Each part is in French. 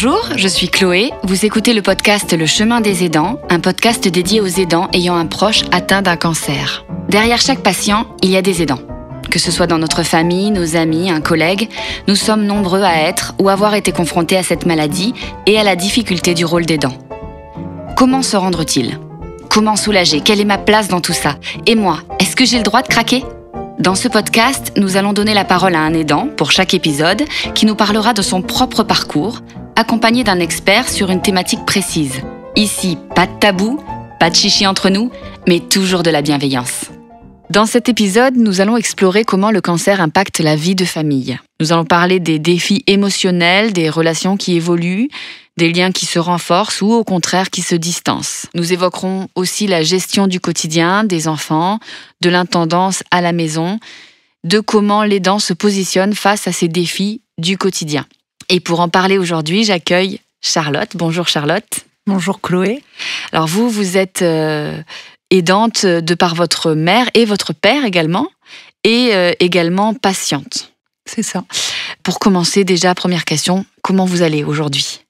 Bonjour, je suis Chloé. Vous écoutez le podcast Le Chemin des aidants, un podcast dédié aux aidants ayant un proche atteint d'un cancer. Derrière chaque patient, il y a des aidants. Que ce soit dans notre famille, nos amis, un collègue, nous sommes nombreux à être ou avoir été confrontés à cette maladie et à la difficulté du rôle d'aidant. Comment se rendre utile ? Comment soulager ? Quelle est ma place dans tout ça ? Et moi, est-ce que j'ai le droit de craquer ? Dans ce podcast, nous allons donner la parole à un aidant pour chaque épisode qui nous parlera de son propre parcours, accompagné d'un expert sur une thématique précise. Ici, pas de tabou, pas de chichi entre nous, mais toujours de la bienveillance. Dans cet épisode, nous allons explorer comment le cancer impacte la vie de famille. Nous allons parler des défis émotionnels, des relations qui évoluent, des liens qui se renforcent ou au contraire qui se distancent. Nous évoquerons aussi la gestion du quotidien des enfants, de l'intendance à la maison, de comment l'aidant se positionne face à ces défis du quotidien. Et pour en parler aujourd'hui, j'accueille Charlotte. Bonjour Charlotte. Bonjour Chloé. Alors vous êtes aidante de par votre mère et votre père également, et également patiente. C'est ça. Pour commencer, déjà, première question, comment vous allez aujourd'hui ?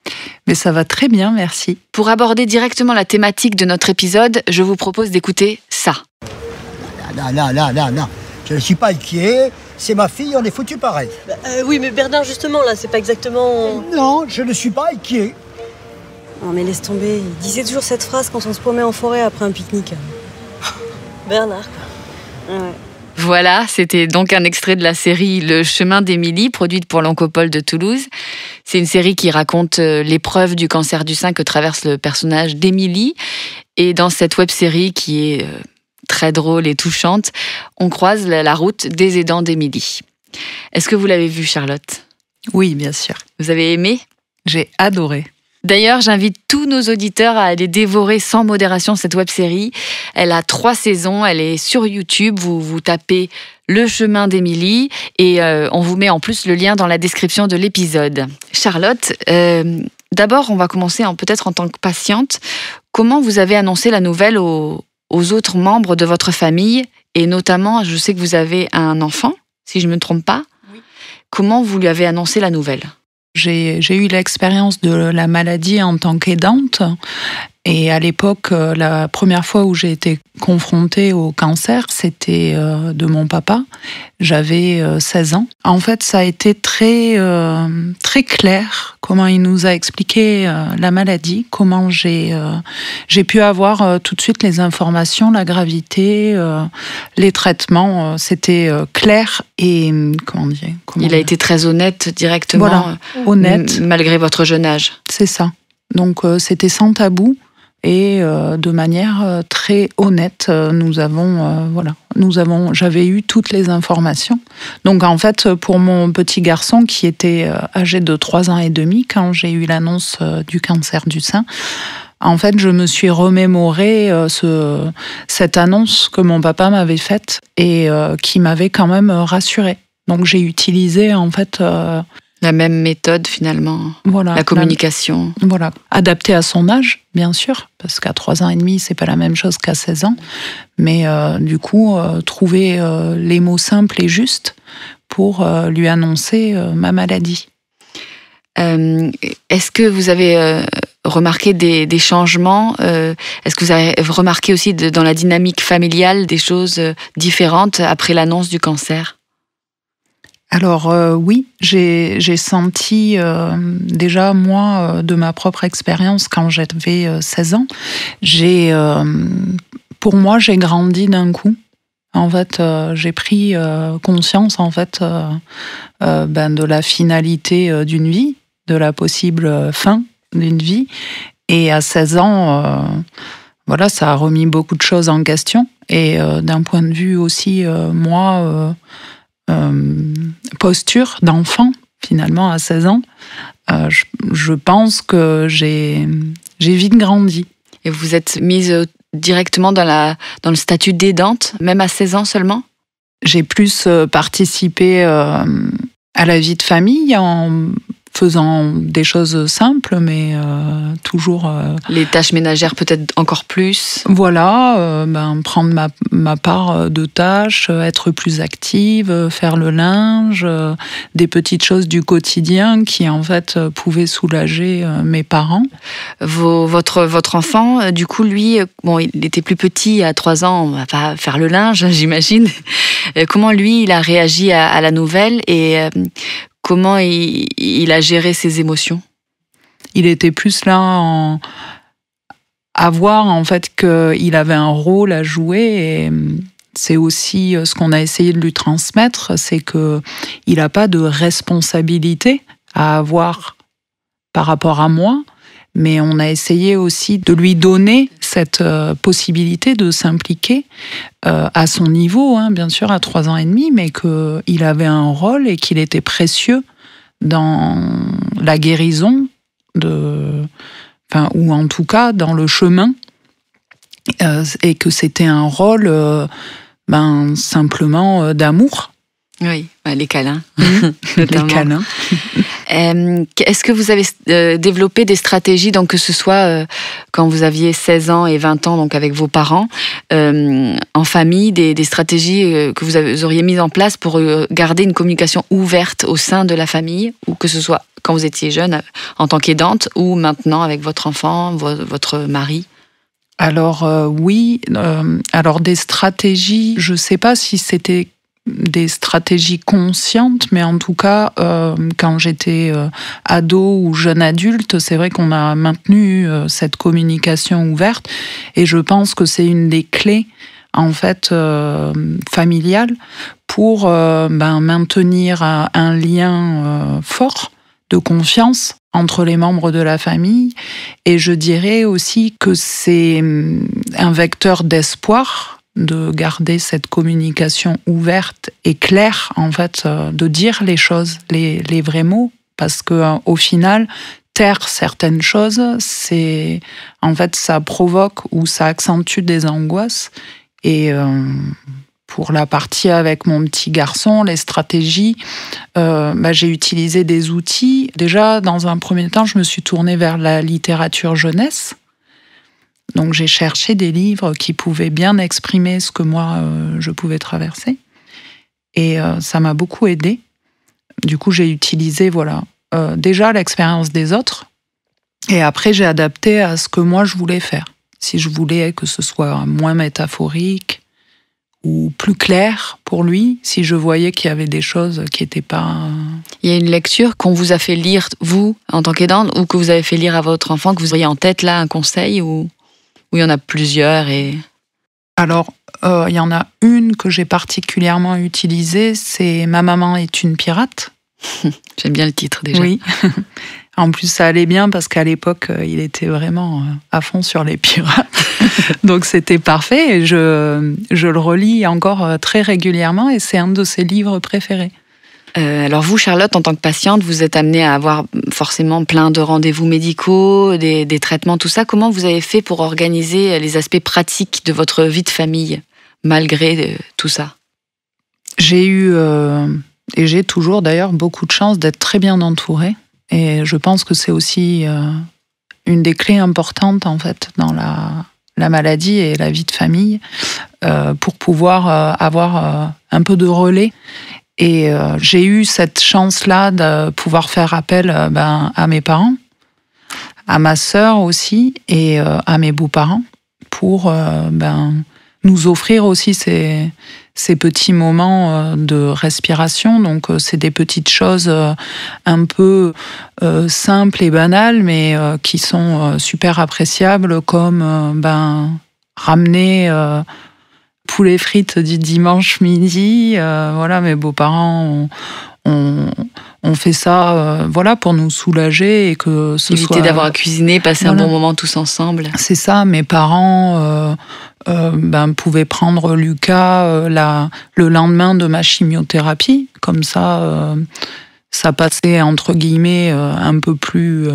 Mais ça va très bien, merci. Pour aborder directement la thématique de notre épisode, je vous propose d'écouter ça. Non, je ne suis pas inquiet, c'est ma fille, on est foutu pareil. Oui, mais Bernard, justement, là, c'est pas exactement... Non, je ne suis pas inquiet. Non, mais laisse tomber, il disait toujours cette phrase quand on se promenait en forêt après un pique-nique. Bernard, quoi. Ouais. Voilà, c'était donc un extrait de la série Le Chemin d'Émilie, produite pour l'Oncopole de Toulouse. C'est une série qui raconte l'épreuve du cancer du sein que traverse le personnage d'Émilie. Et dans cette web-série qui est très drôle et touchante, on croise la route des aidants d'Émilie. Est-ce que vous l'avez vue, Charlotte ? Oui, bien sûr. Vous avez aimé ? J'ai adoré. D'ailleurs, j'invite tous nos auditeurs à aller dévorer sans modération cette web-série. Elle a 3 saisons, elle est sur YouTube. Vous tapez Le Chemin d'Émilie et on vous met en plus le lien dans la description de l'épisode. Charlotte, d'abord, on va commencer peut-être en tant que patiente. Comment vous avez annoncé la nouvelle aux autres membres de votre famille ? Et notamment, je sais que vous avez un enfant, si je ne me trompe pas. Oui. Comment vous lui avez annoncé la nouvelle ? J'ai eu l'expérience de la maladie en tant qu'aidante. Et à l'époque, la première fois où j'ai été confrontée au cancer, c'était de mon papa. J'avais 16 ans. En fait, ça a été très clair comment il nous a expliqué la maladie, comment j'ai pu avoir tout de suite les informations, la gravité, les traitements. C'était clair et il a été très honnête directement, voilà, honnête, malgré votre jeune âge. C'est ça. Donc c'était sans tabou. Et de manière très honnête, j'avais eu toutes les informations. Donc en fait, pour mon petit garçon qui était âgé de 3 ans et demi, quand j'ai eu l'annonce du cancer du sein, en fait, je me suis remémoré cette annonce que mon papa m'avait faite et qui m'avait quand même rassurée. Donc j'ai utilisé en fait... la même méthode finalement, voilà, la communication. Voilà, adaptée à son âge, bien sûr, parce qu'à 3 ans et demi, c'est pas la même chose qu'à 16 ans. Mais du coup, trouver les mots simples et justes pour lui annoncer ma maladie. Est-ce que vous avez remarqué des changements ? Est-ce que vous avez remarqué aussi dans la dynamique familiale des choses différentes après l'annonce du cancer ? Alors oui, j'ai senti déjà, moi, de ma propre expérience, quand j'avais 16 ans, pour moi, j'ai grandi d'un coup. En fait, j'ai pris conscience en fait, de la finalité d'une vie, de la possible fin d'une vie. Et à 16 ans, voilà, ça a remis beaucoup de choses en question. Et d'un point de vue aussi, moi... posture d'enfant, finalement, à 16 ans, je pense que j'ai vite grandi. Et vous êtes mise directement dans le statut d'aidante, même à 16 ans seulement ? J'ai plus participé à la vie de famille en faisant des choses simples, mais toujours... Les tâches ménagères peut-être encore plus. Voilà, prendre ma part de tâches, être plus active, faire le linge, des petites choses du quotidien qui en fait pouvaient soulager mes parents. Votre enfant, du coup, lui, il était plus petit, à 3 ans, on va pas faire le linge, j'imagine. Comment lui, il a réagi à la nouvelle et comment il a géré ses émotions? Il était plus là à voir en fait qu'il avait un rôle à jouer, et c'est aussi ce qu'on a essayé de lui transmettre, c'est qu'il n'a pas de responsabilité à avoir par rapport à moi, mais on a essayé aussi de lui donner cette possibilité de s'impliquer à son niveau, bien sûr, à 3 ans et demi, mais qu'il avait un rôle et qu'il était précieux dans la guérison, ou en tout cas dans le chemin, et que c'était un rôle simplement d'amour. Oui, les câlins. Les câlins. Est-ce que vous avez développé des stratégies, donc que ce soit quand vous aviez 16 ans et 20 ans, donc avec vos parents, en famille, des stratégies que vous auriez mises en place pour garder une communication ouverte au sein de la famille, ou que ce soit quand vous étiez jeune en tant qu'aidante, ou maintenant avec votre enfant, votre mari? Alors oui, alors des stratégies, je ne sais pas si c'était des stratégies conscientes, mais en tout cas, quand j'étais ado ou jeune adulte, c'est vrai qu'on a maintenu cette communication ouverte, et je pense que c'est une des clés en fait familiales pour maintenir un lien fort de confiance entre les membres de la famille. Et je dirais aussi que c'est un vecteur d'espoir de garder cette communication ouverte et claire, en fait, de dire les choses, les vrais mots, parce que au final, taire certaines choses, c'est en fait ça provoque ou ça accentue des angoisses. Et pour la partie avec mon petit garçon, les stratégies, j'ai utilisé des outils. Déjà, dans un premier temps, je me suis tournée vers la littérature jeunesse. Donc j'ai cherché des livres qui pouvaient bien exprimer ce que moi, je pouvais traverser. Et ça m'a beaucoup aidée. Du coup, j'ai utilisé déjà l'expérience des autres. Et après, j'ai adapté à ce que moi, je voulais faire. Si je voulais que ce soit moins métaphorique ou plus clair pour lui, si je voyais qu'il y avait des choses qui n'étaient pas... Il y a une lecture qu'on vous a fait lire, vous, en tant qu'aidante, ou que vous avez fait lire à votre enfant, que vous auriez en tête là, un conseil, ou il y en a plusieurs Alors, il y en a une que j'ai particulièrement utilisée, c'est « Ma maman est une pirate ». J'aime bien le titre déjà. Oui. En plus, ça allait bien parce qu'à l'époque, il était vraiment à fond sur les pirates. Donc c'était parfait, et je le relis encore très régulièrement, et c'est un de ses livres préférés. Alors vous, Charlotte, en tant que patiente, vous êtes amenée à avoir forcément plein de rendez-vous médicaux, des traitements, tout ça. Comment vous avez fait pour organiser les aspects pratiques de votre vie de famille, malgré tout ça? J'ai eu, et j'ai toujours d'ailleurs, beaucoup de chance d'être très bien entourée. Et je pense que c'est aussi une des clés importantes, en fait, dans la maladie et la vie de famille, pour pouvoir avoir un peu de relais. Et j'ai eu cette chance-là de pouvoir faire appel à mes parents, à ma sœur aussi, et à mes beaux-parents, pour nous offrir aussi ces petits moments de respiration. Donc c'est des petites choses un peu simples et banales, mais qui sont super appréciables, comme ramener poulet frites du dimanche midi. Voilà, mes beaux-parents ont fait ça pour nous soulager, et que ce éviter soit... d'avoir à cuisiner, passer un bon moment tous ensemble. C'est ça, mes parents pouvaient prendre Lucas le lendemain de ma chimiothérapie. Comme ça, ça passait entre guillemets un peu plus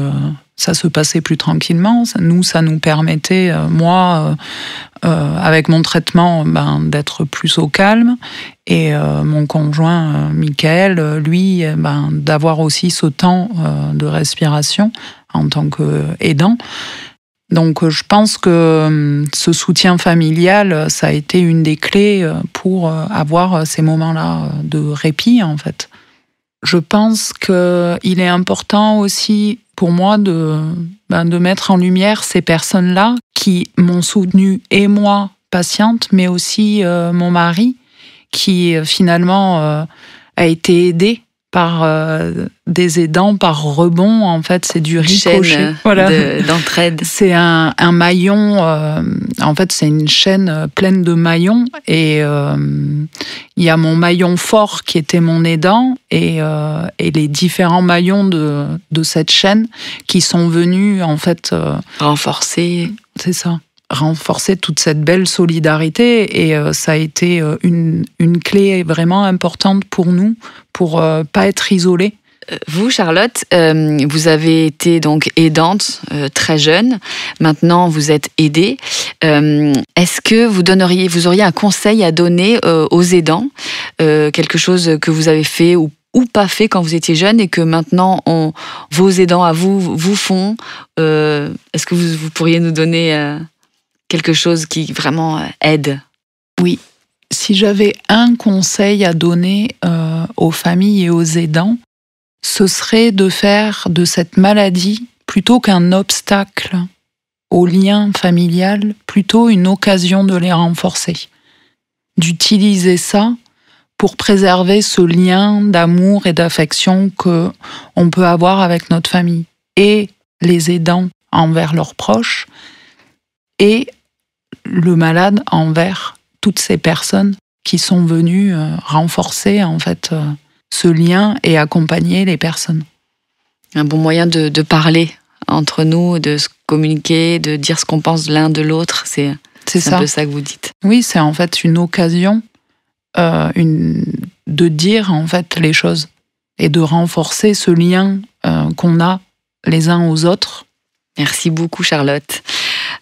ça se passait plus tranquillement. Nous, ça nous permettait, avec mon traitement, d'être plus au calme. Et mon conjoint, Michael, lui, d'avoir aussi ce temps de respiration en tant qu'aidant. Donc je pense que ce soutien familial, ça a été une des clés pour avoir ces moments-là de répit, en fait. Je pense qu'il est important aussi pour moi de mettre en lumière ces personnes-là qui m'ont soutenue, et moi, patiente, mais aussi mon mari, qui finalement a été aidé par des aidants, par rebond. En fait, c'est du ricochet. D'entraide. C'est un maillon, en fait, c'est une chaîne pleine de maillons. Et il y a mon maillon fort qui était mon aidant et les différents maillons de cette chaîne qui sont venus, en fait... renforcer. C'est ça. Renforcer toute cette belle solidarité, et ça a été une clé vraiment importante pour nous, pour pas être isolés. Vous, Charlotte, vous avez été donc aidante très jeune. Maintenant, vous êtes aidée. Est-ce que vous auriez un conseil à donner aux aidants, quelque chose que vous avez fait ou pas fait quand vous étiez jeune et que maintenant vos aidants à vous font? Est-ce que vous pourriez nous donner quelque chose qui vraiment aide? Oui. Si j'avais un conseil à donner aux familles et aux aidants, ce serait de faire de cette maladie, plutôt qu'un obstacle au lien familial, plutôt une occasion de les renforcer. D'utiliser ça pour préserver ce lien d'amour et d'affection qu'on peut avoir avec notre famille. Et les aidants envers leurs proches, et le malade envers toutes ces personnes qui sont venues renforcer en fait ce lien et accompagner les personnes. Un bon moyen de parler entre nous, de se communiquer, de dire ce qu'on pense l'un de l'autre, c'est un peu ça que vous dites. Oui, c'est en fait une occasion de dire en fait les choses et de renforcer ce lien qu'on a les uns aux autres. Merci beaucoup, Charlotte.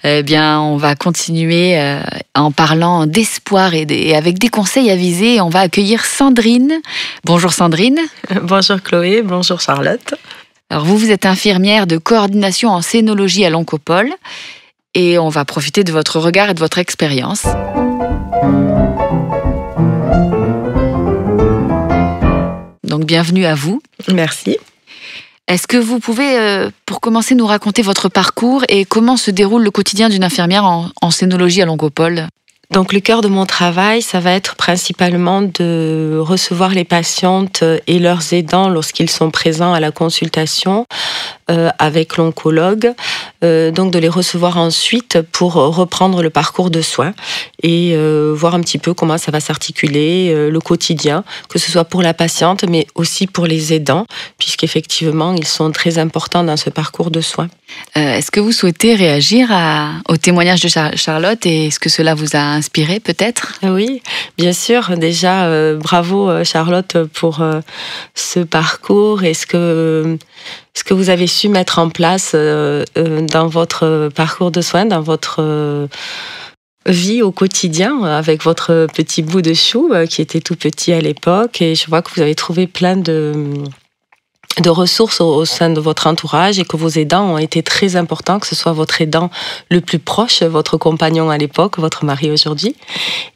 Eh bien, on va continuer en parlant d'espoir et avec des conseils avisés. On va accueillir Sandrine. Bonjour Sandrine. Bonjour Chloé, bonjour Charlotte. Alors vous êtes infirmière de coordination en scénologie à l'Oncopole et on va profiter de votre regard et de votre expérience. Donc bienvenue à vous. Merci. Est-ce que vous pouvez, pour commencer, nous raconter votre parcours et comment se déroule le quotidien d'une infirmière en scénologie à l'Oncopole ? Donc le cœur de mon travail, ça va être principalement de recevoir les patientes et leurs aidants lorsqu'ils sont présents à la consultation avec l'oncologue. Donc de les recevoir ensuite pour reprendre le parcours de soins et voir un petit peu comment ça va s'articuler, le quotidien, que ce soit pour la patiente mais aussi pour les aidants, puisqu'effectivement ils sont très importants dans ce parcours de soins. Est-ce que vous souhaitez réagir au témoignage de Charlotte et est-ce que cela vous a inspiré peut-être ? Oui, bien sûr. Déjà, bravo Charlotte pour ce parcours et ce que vous avez su mettre en place dans votre parcours de soins, dans votre vie au quotidien avec votre petit bout de chou qui était tout petit à l'époque. Et je vois que vous avez trouvé plein de ressources au sein de votre entourage et que vos aidants ont été très importants, que ce soit votre aidant le plus proche, votre compagnon à l'époque, votre mari aujourd'hui,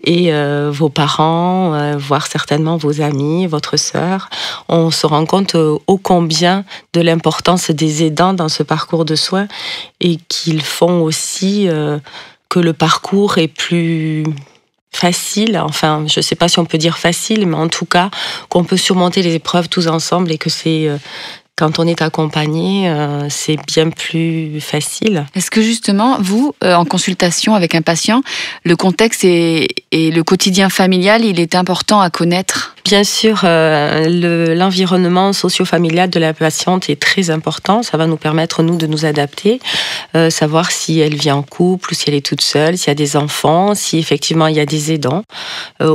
et vos parents, voire certainement vos amis, votre sœur. On se rend compte ô combien de l'importance des aidants dans ce parcours de soins et qu'ils font aussi que le parcours est plus facile, enfin, je ne sais pas si on peut dire facile, mais en tout cas, qu'on peut surmonter les épreuves tous ensemble et que c'est, quand on est accompagné, c'est bien plus facile. Est-ce que justement, vous, en consultation avec un patient, le contexte et le quotidien familial, il est important à connaître ? Bien sûr, l'environnement socio-familial de la patiente est très important. Ça va nous permettre, nous, de nous adapter, savoir si elle vit en couple ou si elle est toute seule, s'il y a des enfants, si effectivement il y a des aidants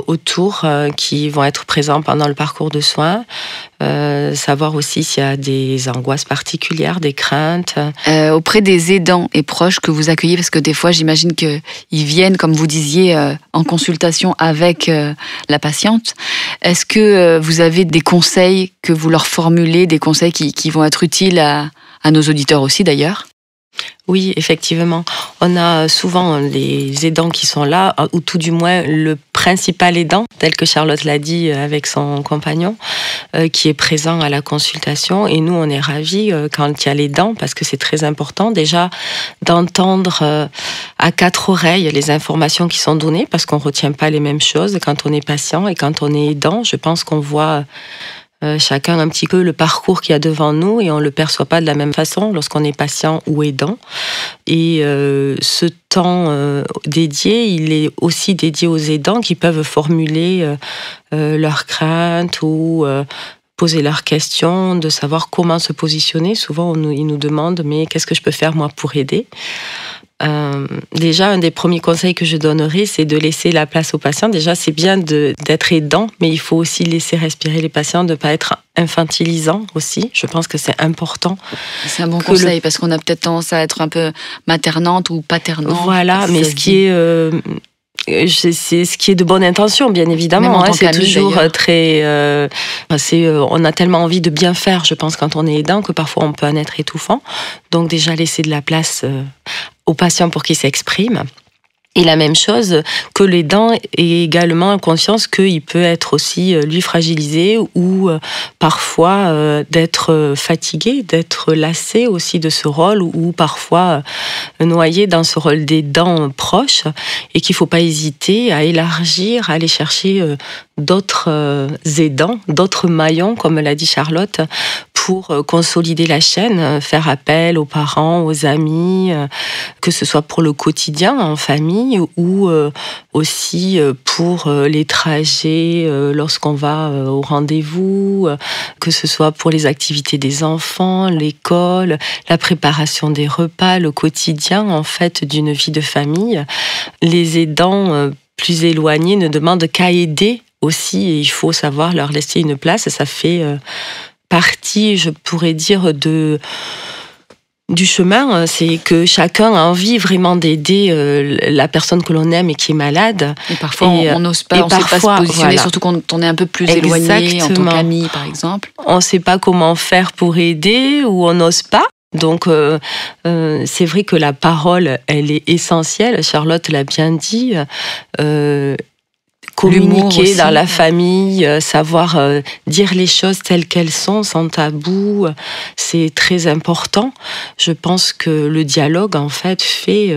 autour qui vont être présents pendant le parcours de soins. Savoir aussi s'il y a des angoisses particulières, des craintes. Auprès des aidants et proches que vous accueillez, parce que des fois, j'imagine qu'ils viennent, comme vous disiez, en consultation avec la patiente. Est-ce que vous avez des conseils que vous leur formulez, des conseils qui vont être utiles à nos auditeurs aussi d'ailleurs ? Oui, effectivement. On a souvent les aidants qui sont là, ou tout du moins le principal aidant, tel que Charlotte l'a dit avec son compagnon, qui est présent à la consultation. Et nous, on est ravis quand il y a l'aidant, parce que c'est très important déjà d'entendre à 4 oreilles les informations qui sont données, parce qu'on ne retient pas les mêmes choses quand on est patient et quand on est aidant. Je pense qu'on voit chacun un petit peu le parcours qu'il y a devant nous et on ne le perçoit pas de la même façon lorsqu'on est patient ou aidant. Et ce temps dédié, il est aussi dédié aux aidants qui peuvent formuler leurs craintes ou poser leurs questions, de savoir comment se positionner. Souvent, ils nous demandent « mais qu'est-ce que je peux faire moi pour aider ?» Déjà, un des premiers conseils que je donnerais, c'est de laisser la place aux patients. Déjà, c'est bien d'être aidant, mais il faut aussi laisser respirer les patients, de ne pas être infantilisant aussi. Je pense que c'est important. C'est un bon conseil, parce qu'on a peut-être tendance à être un peu maternante ou paternante. Voilà, mais ce qui est de bonne intention, bien évidemment. C'est toujours très. On a tellement envie de bien faire, je pense, quand on est aidant, que parfois on peut en être étouffant. Donc déjà laisser de la place aux patients pour qu'ils s'expriment. Et la même chose, que l'aidant ait également conscience qu'il peut être aussi, lui, fragilisé ou parfois d'être fatigué, d'être lassé aussi de ce rôle ou parfois noyé dans ce rôle d'aidant proche et qu'il ne faut pas hésiter à élargir, à aller chercher d'autres aidants, d'autres maillons, comme l'a dit Charlotte, pour consolider la chaîne, faire appel aux parents, aux amis, que ce soit pour le quotidien en famille ou aussi pour les trajets lorsqu'on va au rendez-vous, que ce soit pour les activités des enfants, l'école, la préparation des repas, le quotidien en fait d'une vie de famille. Les aidants plus éloignés ne demandent qu'à aider aussi et il faut savoir leur laisser une place. Ça fait partie, je pourrais dire, du chemin, c'est que chacun a envie vraiment d'aider la personne que l'on aime et qui est malade. Et parfois, on n'ose pas, on ne sait pas se positionner, voilà. Surtout quand on est un peu plus éloigné, en tant qu'ami, par exemple. On ne sait pas comment faire pour aider ou on n'ose pas. Donc, c'est vrai que la parole, elle est essentielle. Charlotte l'a bien dit. Communiquer aussi, dans la famille, savoir dire les choses telles qu'elles sont, sans tabou, c'est très important. Je pense que le dialogue, en fait, fait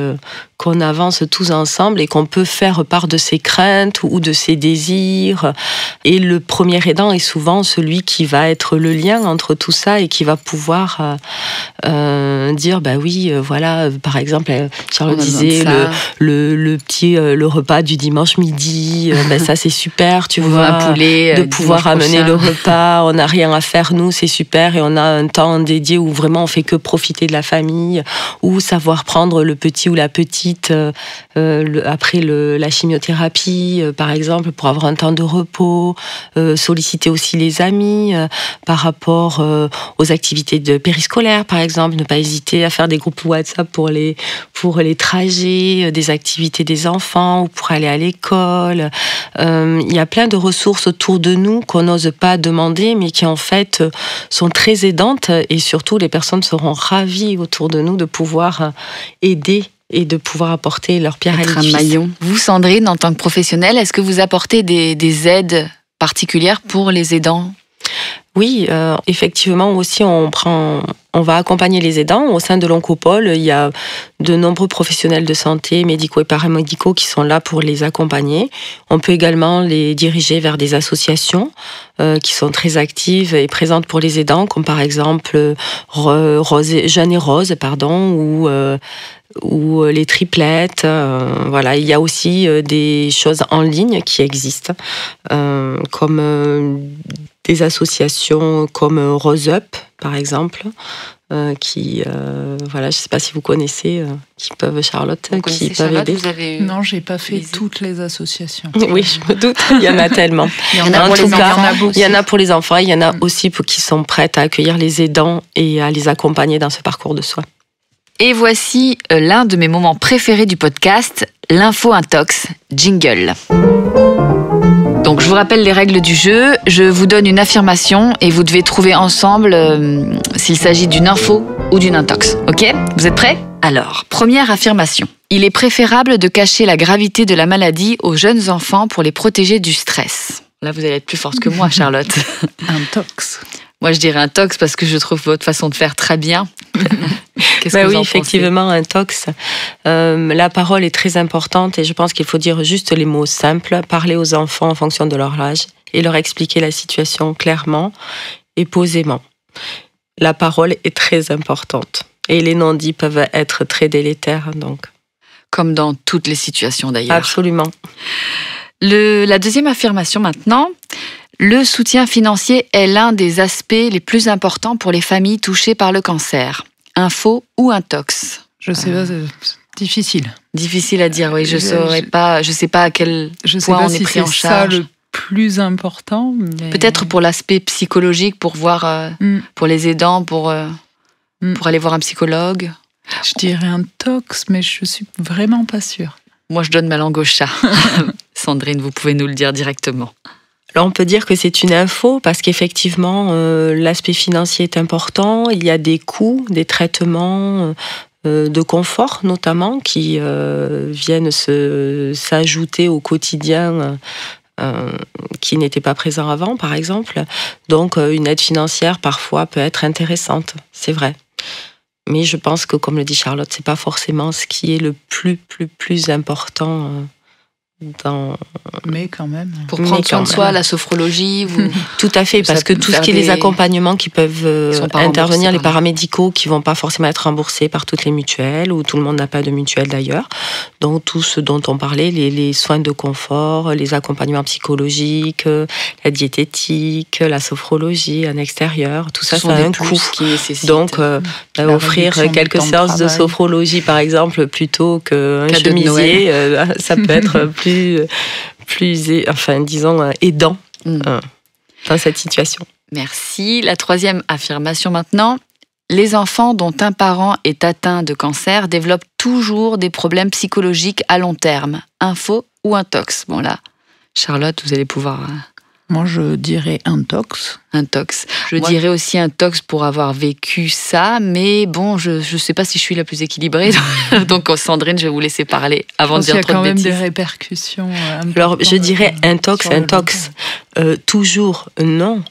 qu'on avance tous ensemble et qu'on peut faire part de ses craintes ou de ses désirs. Et le premier aidant est souvent celui qui va être le lien entre tout ça et qui va pouvoir dire, bah oui, voilà, par exemple, Charlotte disait le repas du dimanche midi, ben ça c'est super, tu vois, poulet, de pouvoir amener le repas, on n'a rien à faire nous, c'est super, et on a un temps dédié où vraiment on fait que profiter de la famille, ou savoir prendre le petit ou la petite après la chimiothérapie, par exemple, pour avoir un temps de repos, solliciter aussi les amis par rapport aux activités de périscolaire, par exemple, ne pas hésiter à faire des groupes WhatsApp pour les trajets, des activités des enfants ou pour aller à l'école. Il y a plein de ressources autour de nous qu'on n'ose pas demander, mais qui en fait sont très aidantes, et surtout les personnes seront ravies autour de nous de pouvoir aider et de pouvoir apporter leur pierre à l'édifice. Un maillon. Vous, Sandrine, en tant que professionnelle, est-ce que vous apportez des aides particulières pour les aidants ? Oui, effectivement aussi on prend on va accompagner les aidants. Au sein de l'Oncopole, il y a de nombreux professionnels de santé, médicaux et paramédicaux qui sont là pour les accompagner. On peut également les diriger vers des associations qui sont très actives et présentes pour les aidants, comme par exemple Jeanne et Rose, ou les triplettes. Voilà, il y a aussi des choses en ligne qui existent, comme des associations comme Rose Up, par exemple, qui, voilà, je ne sais pas si vous connaissez, qui peuvent, Charlotte, qui peuvent aider. Non, j'ai pas fait toutes les associations. Oui, je me doute, il y en a tellement. Il y en a pour les enfants. Il y en a pour les enfants, il y en a aussi qui sont prêtes à accueillir les aidants et à les accompagner dans ce parcours de soins. Et voici l'un de mes moments préférés du podcast, l'info intox, jingle. Donc je vous rappelle les règles du jeu, je vous donne une affirmation et vous devez trouver ensemble s'il s'agit d'une info ou d'une intox, ok ? Vous êtes prêts ? Alors, première affirmation. Il est préférable de cacher la gravité de la maladie aux jeunes enfants pour les protéger du stress. Là, vous allez être plus forte que moi, Charlotte. Intox. Moi, je dirais intox parce que je trouve votre façon de faire très bien. Qu'est-ce que vous en pensez ? Effectivement, intox. La parole est très importante et je pense qu'il faut dire juste les mots simples, parler aux enfants en fonction de leur âge et leur expliquer la situation clairement et posément. La parole est très importante et les non-dits peuvent être très délétères. Donc. Comme dans toutes les situations d'ailleurs. Absolument. La deuxième affirmation maintenant. Le soutien financier est l'un des aspects les plus importants pour les familles touchées par le cancer. Info ou intox ? Je sais pas, c'est difficile. Difficile à dire, oui. Je sais pas à quel point on est pris en charge. C'est ça le plus important. Mais... Peut-être pour l'aspect psychologique, pour voir, pour les aidants, pour aller voir un psychologue. Je dirais intox, mais je suis vraiment pas sûre. Moi, je donne ma langue au chat. Sandrine, vous pouvez nous le dire directement. Alors on peut dire que c'est une info parce qu'effectivement, l'aspect financier est important. Il y a des coûts, des traitements de confort notamment qui viennent s'ajouter au quotidien qui n'était pas présent avant, par exemple. Donc une aide financière parfois peut être intéressante, c'est vrai. Mais je pense que, comme le dit Charlotte, c'est pas forcément ce qui est le plus important. Mais quand même. Pour prendre soin de soi, la sophrologie. Tout à fait, parce que tout ce qui est les accompagnements qui peuvent intervenir, les paramédicaux qui vont pas forcément être remboursés par toutes les mutuelles, ou tout le monde n'a pas de mutuelle d'ailleurs. Donc tout ce dont on parlait, les soins de confort, les accompagnements psychologiques, la diététique, la sophrologie en extérieur, tout ça, ça a un coût. Donc offrir quelques séances de sophrologie par exemple, plutôt qu'un chemisier, ça peut être disons, aidant dans cette situation. Merci. La troisième affirmation maintenant. Les enfants dont un parent est atteint de cancer développent toujours des problèmes psychologiques à long terme. Info ou intox ? Bon là, Charlotte, vous allez pouvoir... Moi, je dirais intox. Intox. Je dirais aussi intox pour avoir vécu ça, mais bon, je ne sais pas si je suis la plus équilibrée. Donc, Sandrine, je vais vous laisser parler avant de dire trop de bêtises. Il y a quand même des répercussions. Alors, je dirais intox. Toujours non.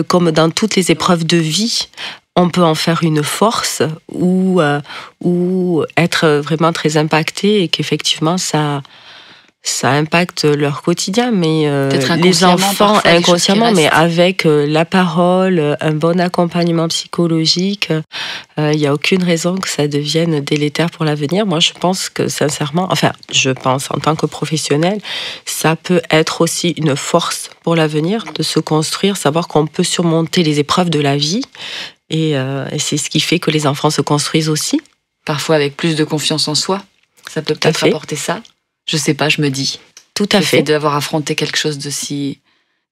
Comme dans toutes les épreuves de vie, on peut en faire une force ou être vraiment très impacté et qu'effectivement, ça impacte leur quotidien, mais les enfants inconsciemment, mais avec la parole, un bon accompagnement psychologique, il n'y a aucune raison que ça devienne délétère pour l'avenir. Moi, je pense que sincèrement, en tant que professionnel, ça peut être aussi une force pour l'avenir de se construire, savoir qu'on peut surmonter les épreuves de la vie, et c'est ce qui fait que les enfants se construisent aussi. Parfois avec plus de confiance en soi, ça peut peut-être apporter ça. Je sais pas, je me dis. Tout à fait. D'avoir affronté quelque chose de si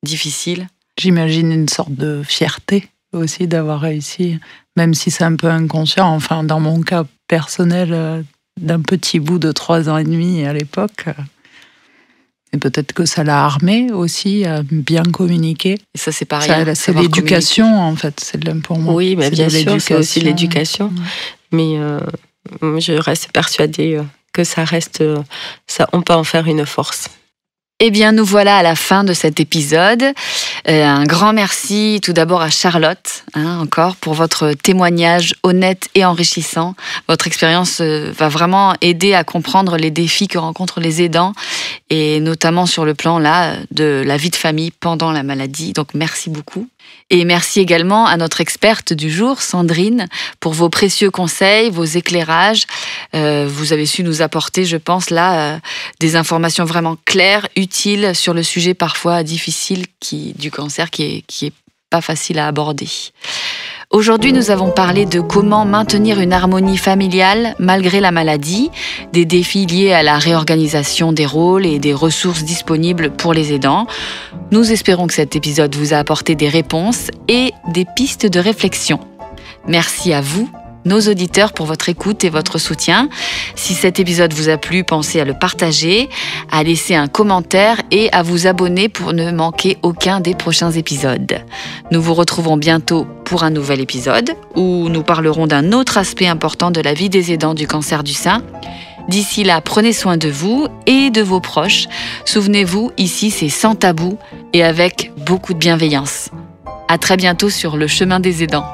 difficile. J'imagine une sorte de fierté aussi d'avoir réussi, même si c'est un peu inconscient. Enfin, dans mon cas personnel, d'un petit bout de 3 ans et demi à l'époque. Et peut-être que ça l'a armé aussi à bien communiquer. Et ça, c'est pareil. C'est l'éducation, en fait. C'est pour moi. Oui, mais bien sûr, c'est aussi l'éducation. Mais je reste persuadée que ça reste, on peut en faire une force. Eh bien, nous voilà à la fin de cet épisode. Un grand merci tout d'abord à Charlotte, encore, pour votre témoignage honnête et enrichissant. Votre expérience va vraiment aider à comprendre les défis que rencontrent les aidants, et notamment sur le plan là de la vie de famille pendant la maladie. Donc merci beaucoup. Et merci également à notre experte du jour, Sandrine, pour vos précieux conseils, vos éclairages. Vous avez su nous apporter, je pense, là, des informations vraiment claires, utiles sur le sujet parfois difficile du cancer qui est pas facile à aborder. Aujourd'hui, nous avons parlé de comment maintenir une harmonie familiale malgré la maladie, des défis liés à la réorganisation des rôles et des ressources disponibles pour les aidants. Nous espérons que cet épisode vous a apporté des réponses et des pistes de réflexion. Merci à vous, nos auditeurs, pour votre écoute et votre soutien. Si cet épisode vous a plu, pensez à le partager, à laisser un commentaire et à vous abonner pour ne manquer aucun des prochains épisodes. Nous vous retrouvons bientôt pour un nouvel épisode où nous parlerons d'un autre aspect important de la vie des aidants du cancer du sein. D'ici là, prenez soin de vous et de vos proches. Souvenez-vous, ici c'est sans tabou et avec beaucoup de bienveillance. À très bientôt sur le chemin des aidants.